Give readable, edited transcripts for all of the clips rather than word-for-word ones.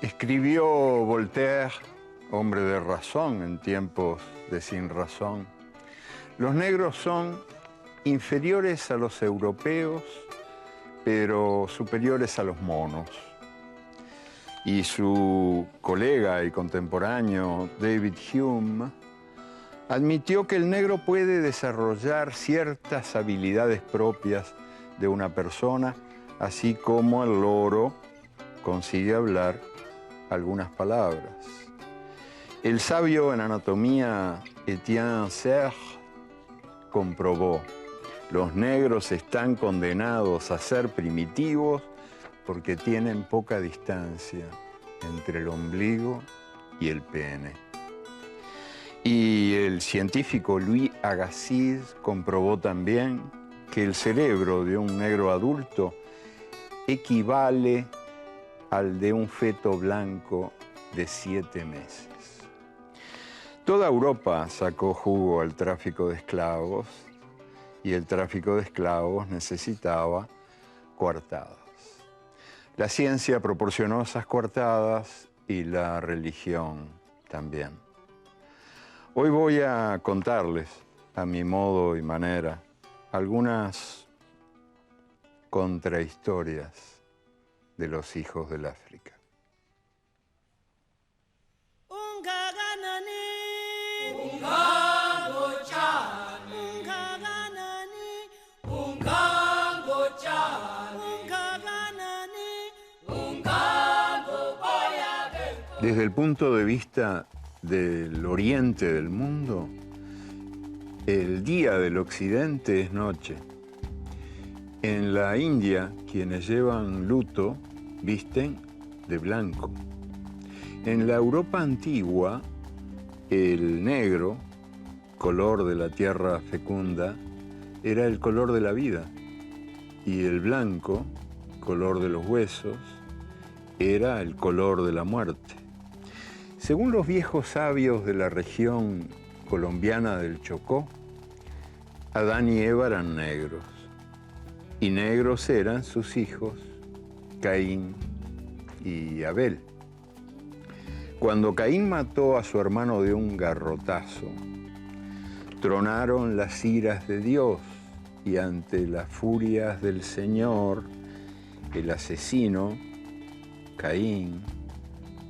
Escribió Voltaire, hombre de razón en tiempos de sin razón. Los negros son inferiores a los europeos, pero superiores a los monos. Y su colega y contemporáneo David Hume admitió que el negro puede desarrollar ciertas habilidades propias de una persona, así como el loro consigue hablar algunas palabras. El sabio en anatomía Etienne Serre comprobó: los negros están condenados a ser primitivos porque tienen poca distancia entre el ombligo y el pene. Y el científico Louis Agassiz comprobó también que el cerebro de un negro adulto equivale al de un feto blanco de 7 meses. Toda Europa sacó jugo al tráfico de esclavos y el tráfico de esclavos necesitaba coartadas. La ciencia proporcionó esas coartadas y la religión también. Hoy voy a contarles, a mi modo y manera, algunas contrahistorias de los hijos del África. Desde el punto de vista del oriente del mundo, el día del occidente es noche. En la India, quienes llevan luto visten de blanco. En la Europa antigua, el negro, color de la tierra fecunda, era el color de la vida, y el blanco, color de los huesos, era el color de la muerte. Según los viejos sabios de la región colombiana del Chocó, Adán y Eva eran negros, y negros eran sus hijos, Caín y Abel. Cuando Caín mató a su hermano de un garrotazo, tronaron las iras de Dios, y ante las furias del Señor, el asesino, Caín,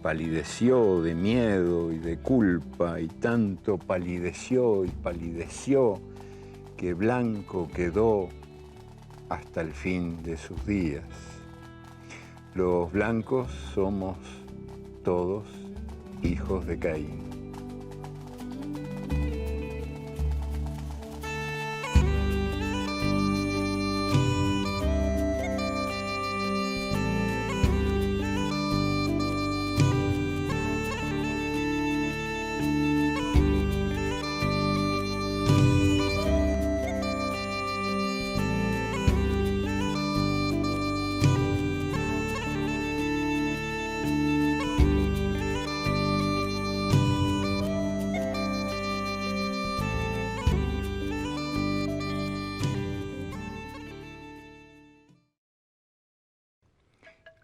palideció de miedo y de culpa, y tanto palideció y palideció que blanco quedó hasta el fin de sus días. Los blancos somos todos hijos de Caín.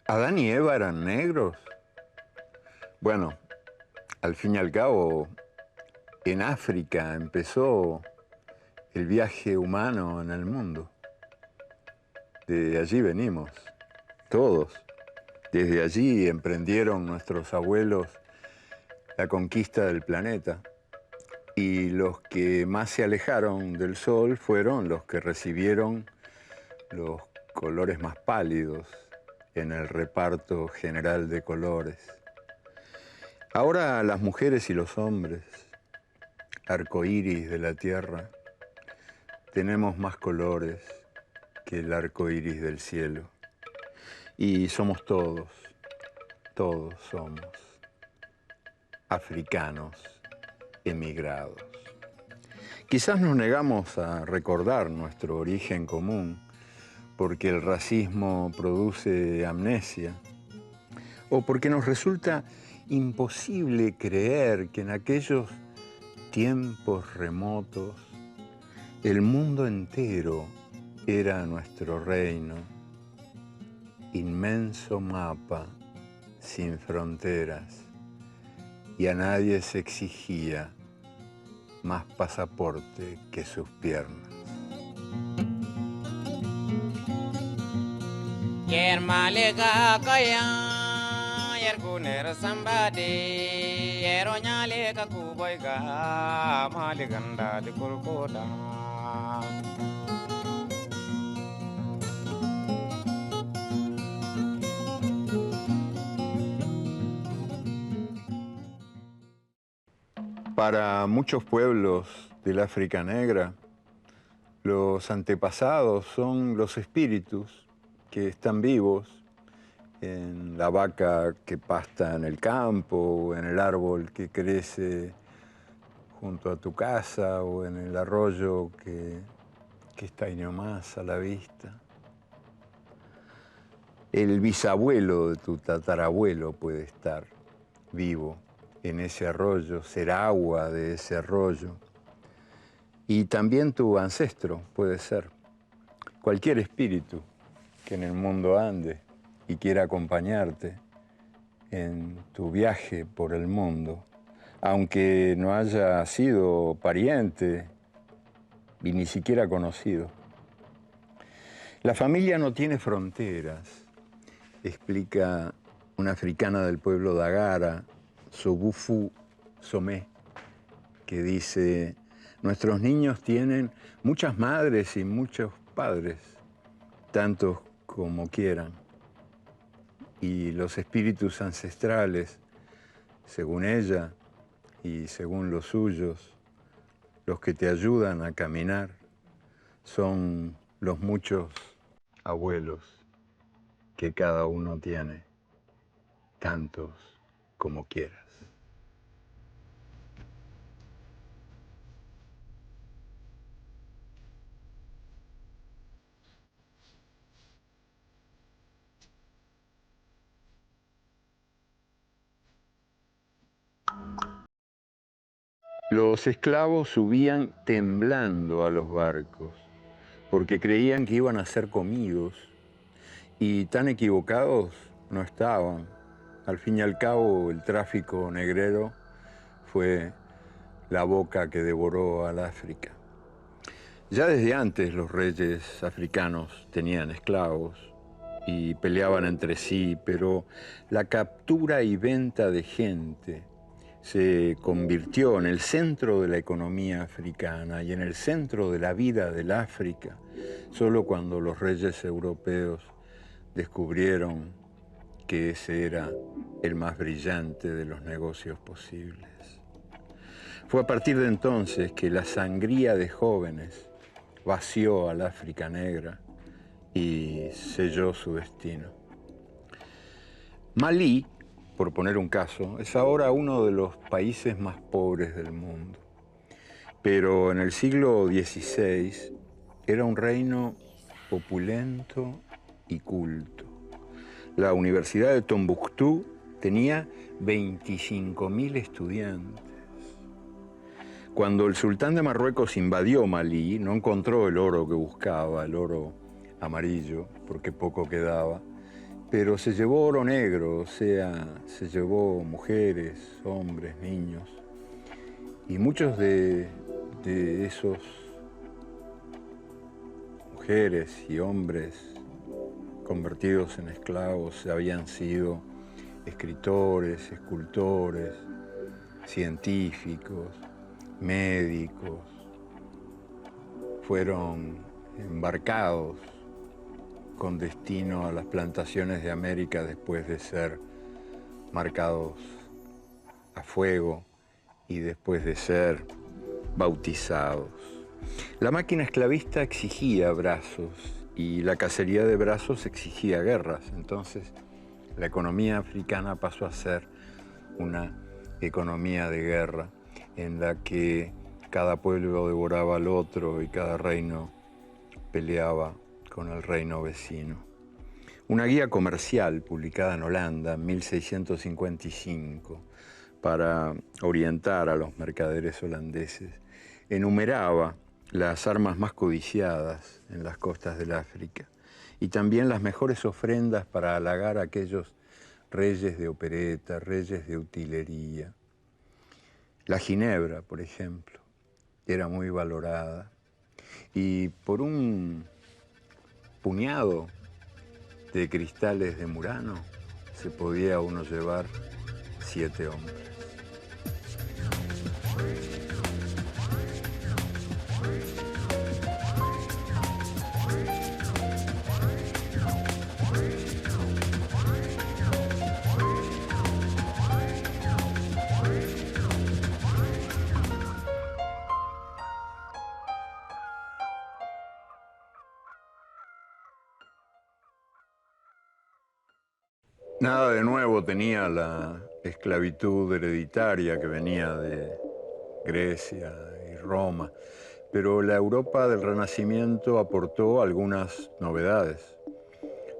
¿Adán y Eva eran negros? Bueno, al fin y al cabo, en África empezó el viaje humano en el mundo. De allí venimos, todos. Desde allí emprendieron nuestros abuelos la conquista del planeta. Y los que más se alejaron del sol fueron los que recibieron los colores más pálidos en el reparto general de colores. Ahora las mujeres y los hombres, arcoíris de la tierra, tenemos más colores que el arcoíris del cielo. Y somos todos somos africanos emigrados. Quizás nos negamos a recordar nuestro origen común porque el racismo produce amnesia, o porque nos resulta imposible creer que en aquellos tiempos remotos el mundo entero era nuestro reino, inmenso mapa sin fronteras, y a nadie se exigía más pasaporte que sus piernas. Yer malega kaya, yer kuner sambade, yer onyale ka kuboiga, maliganda de kurkoda. Para muchos pueblos del África Negra, los antepasados son los espíritus que están vivos en la vaca que pasta en el campo, o en el árbol que crece junto a tu casa, o en el arroyo que está ahí nomás a la vista. El bisabuelo de tu tatarabuelo puede estar vivo en ese arroyo, ser agua de ese arroyo. Y también tu ancestro puede ser. Cualquier espíritu que en el mundo ande y quiera acompañarte en tu viaje por el mundo, aunque no haya sido pariente y ni siquiera conocido. La familia no tiene fronteras, explica una africana del pueblo Dagara, Sobufu Somé, que dice: nuestros niños tienen muchas madres y muchos padres, tantos como quieran. Y los espíritus ancestrales, según ella y según los suyos, los que te ayudan a caminar, son los muchos abuelos que cada uno tiene, tantos como quieras. Los esclavos subían temblando a los barcos, porque creían que iban a ser comidos, y tan equivocados no estaban. Al fin y al cabo, el tráfico negrero fue la boca que devoró al África. Ya desde antes los reyes africanos tenían esclavos y peleaban entre sí, pero la captura y venta de gente se convirtió en el centro de la economía africana y en el centro de la vida del África, solo cuando los reyes europeos descubrieron que ese era el más brillante de los negocios posibles. Fue a partir de entonces que la sangría de jóvenes vació al África Negra y selló su destino. Malí, por poner un caso, es ahora uno de los países más pobres del mundo. Pero en el siglo XVI era un reino opulento y culto. La Universidad de Tombuctú tenía 25.000 estudiantes. Cuando el sultán de Marruecos invadió Malí, no encontró el oro que buscaba, el oro amarillo, porque poco quedaba, pero se llevó oro negro, o sea, se llevó mujeres, hombres, niños. Y muchos de esos mujeres y hombres convertidos en esclavos habían sido escritores, escultores, científicos, médicos. Fueron embarcados con destino a las plantaciones de América después de ser marcados a fuego y después de ser bautizados. La máquina esclavista exigía brazos y la cacería de brazos exigía guerras. Entonces, la economía africana pasó a ser una economía de guerra en la que cada pueblo devoraba al otro y cada reino peleaba con el reino vecino. Una guía comercial publicada en Holanda en 1655 para orientar a los mercaderes holandeses enumeraba las armas más codiciadas en las costas del África y también las mejores ofrendas para halagar a aquellos reyes de opereta, reyes de utilería. La ginebra, por ejemplo, era muy valorada. Y por un puñado de cristales de Murano se podía uno llevar 7 hombres. Nada de nuevo tenía la esclavitud hereditaria que venía de Grecia y Roma, pero la Europa del Renacimiento aportó algunas novedades.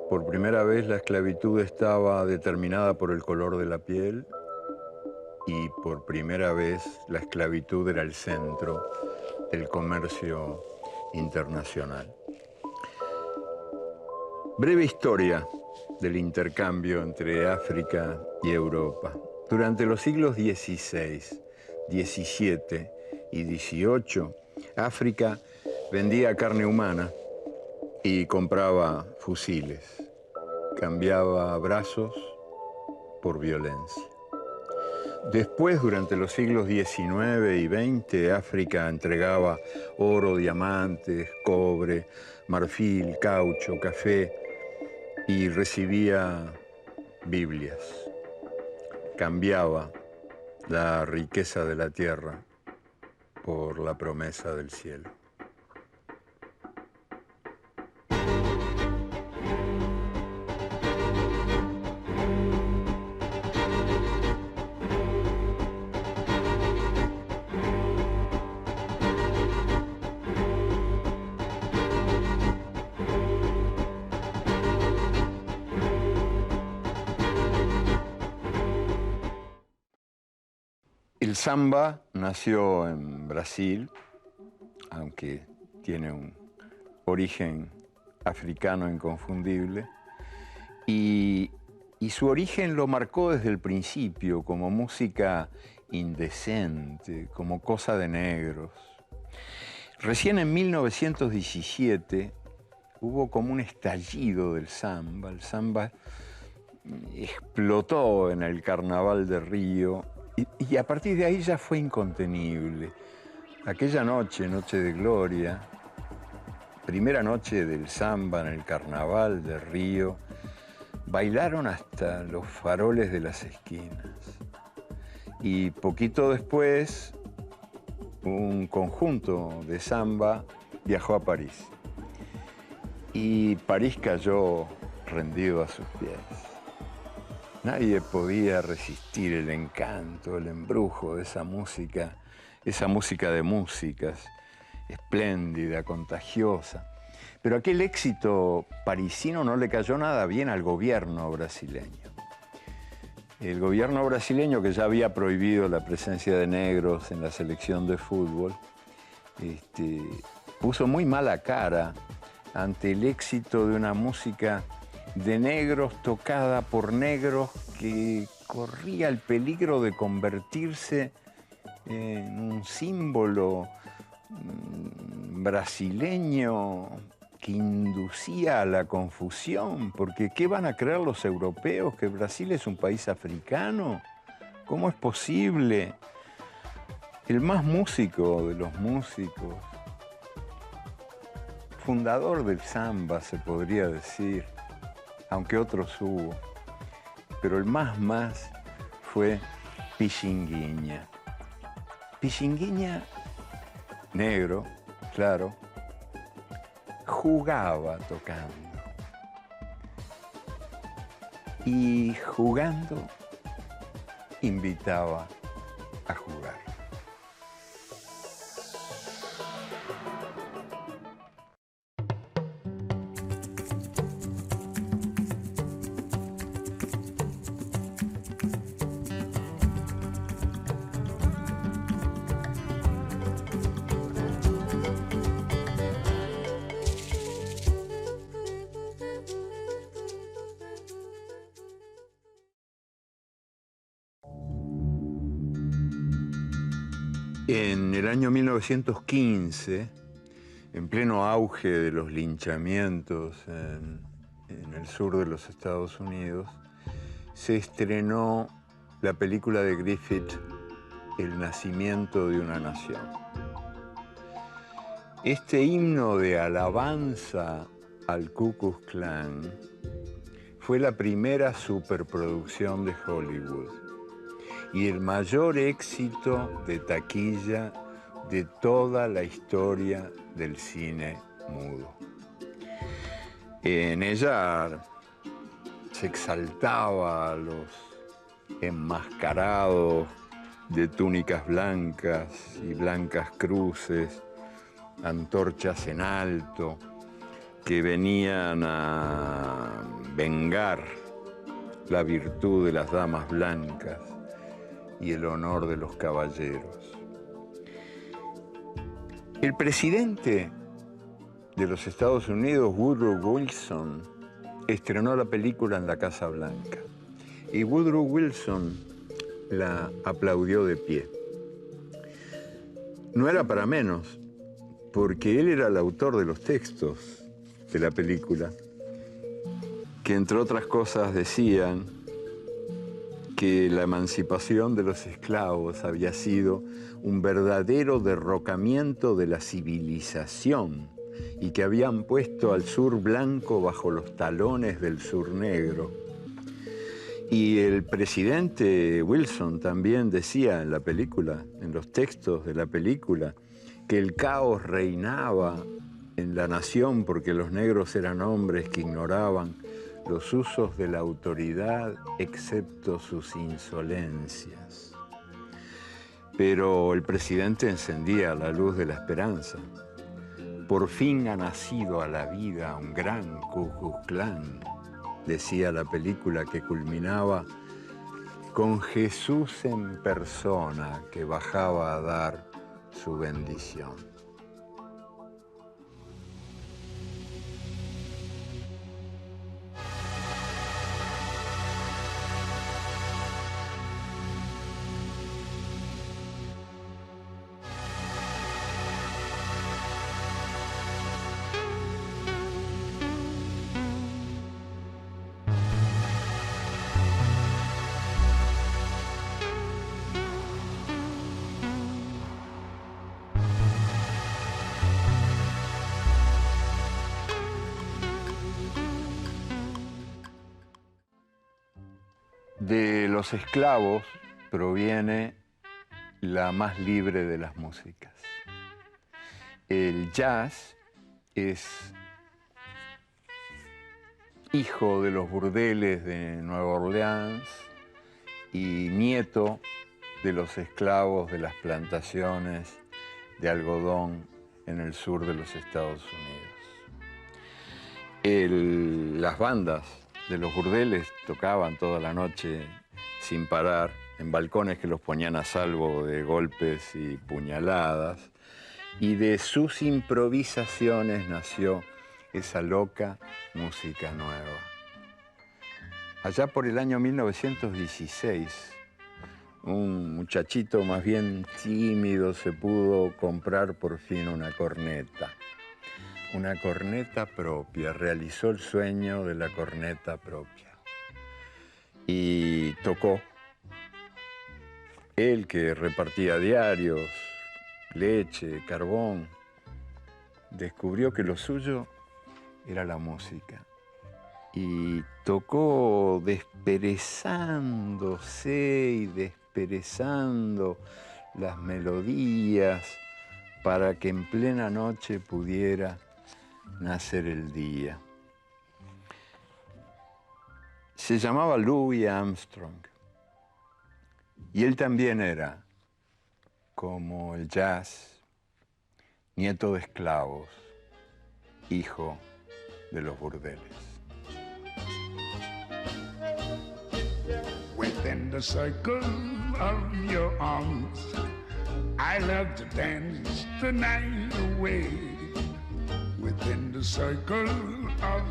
Por primera vez la esclavitud estaba determinada por el color de la piel y por primera vez la esclavitud era el centro del comercio internacional. Breve historia del intercambio entre África y Europa. Durante los siglos XVI, XVII y XVIII, África vendía carne humana y compraba fusiles. Cambiaba brazos por violencia. Después, durante los siglos XIX y XX, África entregaba oro, diamantes, cobre, marfil, caucho, café y recibía Biblias. Cambiaba la riqueza de la tierra por la promesa del cielo. El samba nació en Brasil, aunque tiene un origen africano inconfundible, y su origen lo marcó desde el principio como música indecente, como cosa de negros. Recién en 1917 hubo como un estallido del samba. El samba explotó en el Carnaval de Río y a partir de ahí ya fue incontenible. Aquella noche, Noche de Gloria, primera noche del samba en el Carnaval de Río, bailaron hasta los faroles de las esquinas. Y poquito después, un conjunto de samba viajó a París. Y París cayó rendido a sus pies. Nadie podía resistir el encanto, el embrujo de esa música de músicas, espléndida, contagiosa. Pero aquel éxito parisino no le cayó nada bien al gobierno brasileño. El gobierno brasileño, que ya había prohibido la presencia de negros en la selección de fútbol, puso muy mala cara ante el éxito de una música de negros tocada por negros que corría el peligro de convertirse en un símbolo brasileño que inducía a la confusión, porque ¿qué van a creer los europeos? ¿Que Brasil es un país africano? ¿Cómo es posible? El más músico de los músicos, fundador del samba, se podría decir, aunque otros hubo, pero el más fue Pichinguinha. Pichinguinha, negro, claro, jugaba tocando. Y jugando invitaba a jugar. En el año 1915, en pleno auge de los linchamientos en el sur de los Estados Unidos, se estrenó la película de Griffith, El nacimiento de una nación. Este himno de alabanza al Ku Klux Klan fue la primera superproducción de Hollywood y el mayor éxito de taquilla de toda la historia del cine mudo. En ella se exaltaba a los enmascarados de túnicas blancas y blancas cruces, antorchas en alto, que venían a vengar la virtud de las damas blancas y el honor de los caballeros. El presidente de los Estados Unidos, Woodrow Wilson, estrenó la película en la Casa Blanca y Woodrow Wilson la aplaudió de pie. No era para menos, porque él era el autor de los textos de la película, que entre otras cosas decían que la emancipación de los esclavos había sido un verdadero derrocamiento de la civilización y que habían puesto al sur blanco bajo los talones del sur negro. Y el presidente Wilson también decía en la película, en los textos de la película, que el caos reinaba en la nación porque los negros eran hombres que ignoraban los usos de la autoridad excepto sus insolencias. Pero el presidente encendía la luz de la esperanza. Por fin ha nacido a la vida un gran Ku Klux Klan, decía la película, que culminaba con Jesús en persona que bajaba a dar su bendición. De los esclavos proviene la más libre de las músicas. El jazz es hijo de los burdeles de Nueva Orleans y nieto de los esclavos de las plantaciones de algodón en el sur de los Estados Unidos. Las bandas de los burdeles tocaban toda la noche sin parar, en balcones que los ponían a salvo de golpes y puñaladas, y de sus improvisaciones nació esa loca música nueva. Allá por el año 1916, un muchachito más bien tímido se pudo comprar por fin una corneta propia, realizó el sueño de la corneta propia y tocó. Él, que repartía diarios, leche, carbón, descubrió que lo suyo era la música y tocó desperezándose y desperezando las melodías para que en plena noche pudiera nacer el día. Se llamaba Louis Armstrong y él también era, como el jazz, nieto de esclavos, hijo de los burdeles. Within the circle of your arms, I love to dance the night away. within the circle of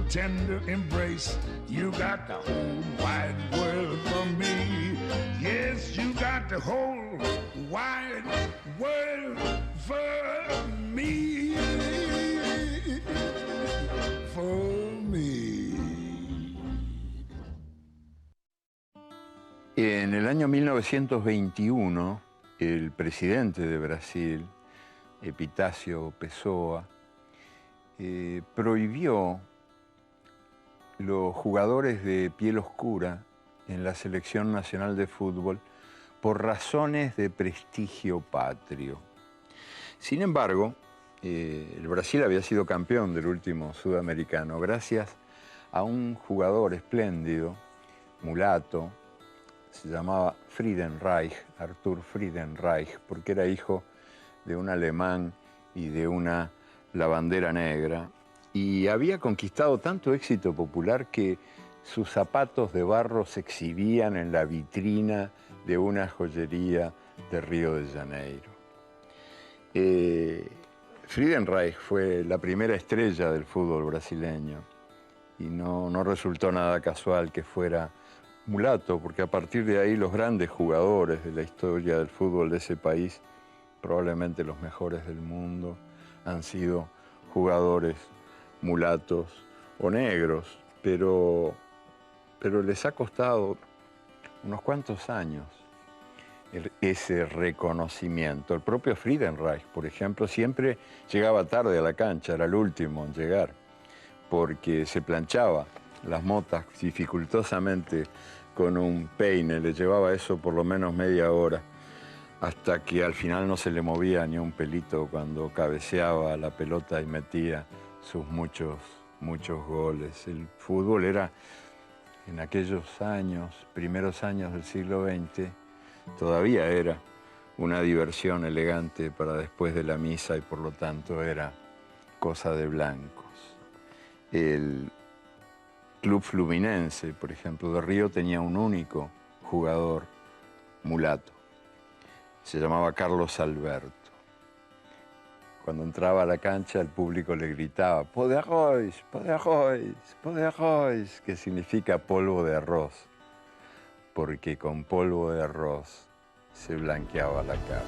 tender embrace. You got the whole wide world for me. Yes, you got the whole wide world for me. For me. En el año 1921, el presidente de Brasil, Epitácio Pessoa, prohibió los jugadores de piel oscura en la selección nacional de fútbol por razones de prestigio patrio. Sin embargo, el Brasil había sido campeón del último sudamericano gracias a un jugador espléndido, mulato, se llamaba Friedenreich, Arthur Friedenreich, porque era hijo de un alemán y de una lavandera negra, y había conquistado tanto éxito popular que sus zapatos de barro se exhibían en la vitrina de una joyería de Río de Janeiro. Friedenreich fue la primera estrella del fútbol brasileño y no resultó nada casual que fuera mulato, porque a partir de ahí los grandes jugadores de la historia del fútbol de ese país, probablemente los mejores del mundo, han sido jugadores mulatos o negros, pero les ha costado unos cuantos años ese reconocimiento. El propio Friedenreich, por ejemplo, siempre llegaba tarde a la cancha, era el último en llegar, porque se planchaba las motas dificultosamente con un peine, le llevaba eso por lo menos media hora, hasta que al final no se le movía ni un pelito cuando cabeceaba la pelota y metía sus muchos goles. El fútbol era, en aquellos años, primeros años del siglo XX, todavía era una diversión elegante para después de la misa y por lo tanto era cosa de blancos. El Club Fluminense, por ejemplo, de Río tenía un único jugador mulato. Se llamaba Carlos Alberto. Cuando entraba a la cancha, el público le gritaba "Pó de arroz, pó de arroz, pó de arroz", que significa polvo de arroz, porque con polvo de arroz se blanqueaba la cara.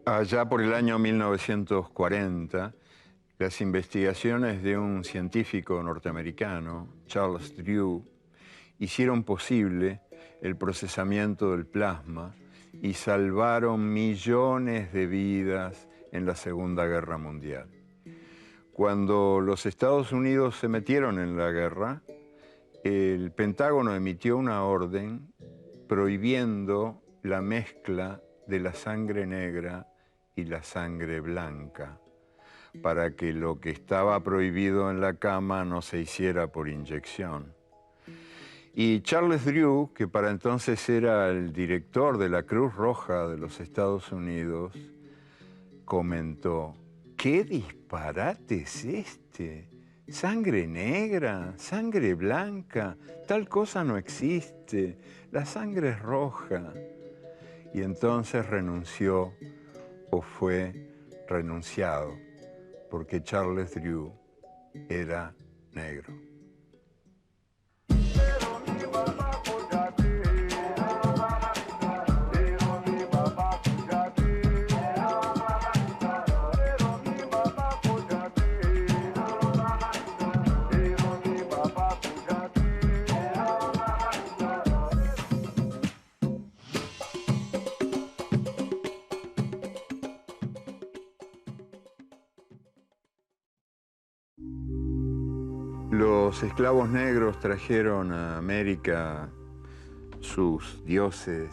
Allá por el año 1940, las investigaciones de un científico norteamericano, Charles Drew, hicieron posible el procesamiento del plasma y salvaron millones de vidas en la Segunda Guerra Mundial. Cuando los Estados Unidos se metieron en la guerra, el Pentágono emitió una orden prohibiendo la mezcla de la sangre negra y la sangre blanca, para que lo que estaba prohibido en la cama no se hiciera por inyección. Y Charles Drew, que para entonces era el director de la Cruz Roja de los Estados Unidos, comentó: ¿qué disparate es este? Sangre negra, sangre blanca, tal cosa no existe, la sangre es roja. Y entonces renunció o fue renunciado, porque Charles Drew era negro. Los esclavos negros trajeron a América sus dioses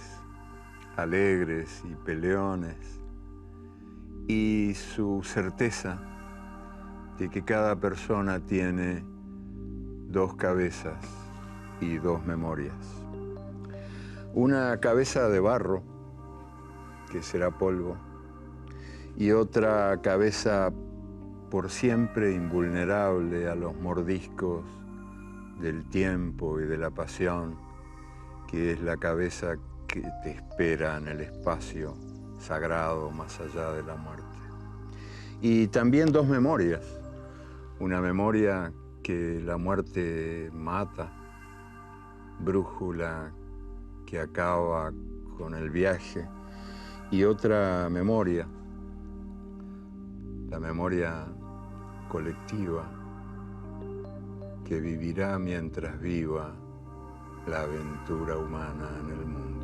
alegres y peleones, y su certeza de que cada persona tiene dos cabezas y dos memorias. Una cabeza de barro, que será polvo, y otra cabeza por siempre invulnerable a los mordiscos del tiempo y de la pasión, que es la cabeza que te espera en el espacio sagrado más allá de la muerte. Y también dos memorias, una memoria que la muerte mata, brújula que acaba con el viaje, y otra memoria, la memoria colectiva que vivirá mientras viva la aventura humana en el mundo.